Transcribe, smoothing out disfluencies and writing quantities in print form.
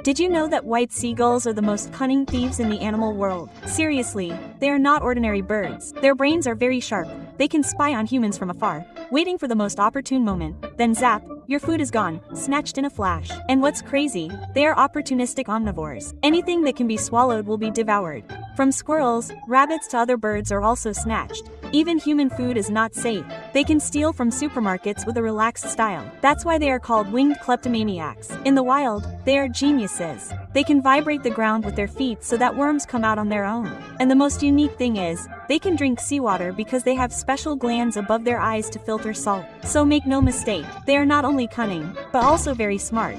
Did you know that white seagulls are the most cunning thieves in the animal world? Seriously, they are not ordinary birds. Their brains are very sharp. They can spy on humans from afar, waiting for the most opportune moment. Then zap, your food is gone, snatched in a flash. And what's crazy, they are opportunistic omnivores. Anything that can be swallowed will be devoured. From squirrels, rabbits to other birds are also snatched. Even human food is not safe. They can steal from supermarkets with a relaxed style. That's why they are called winged kleptomaniacs. In the wild, they are geniuses. They can vibrate the ground with their feet so that worms come out on their own. And the most unique thing is, they can drink seawater because they have special glands above their eyes to filter salt. So make no mistake, they are not only cunning, but also very smart.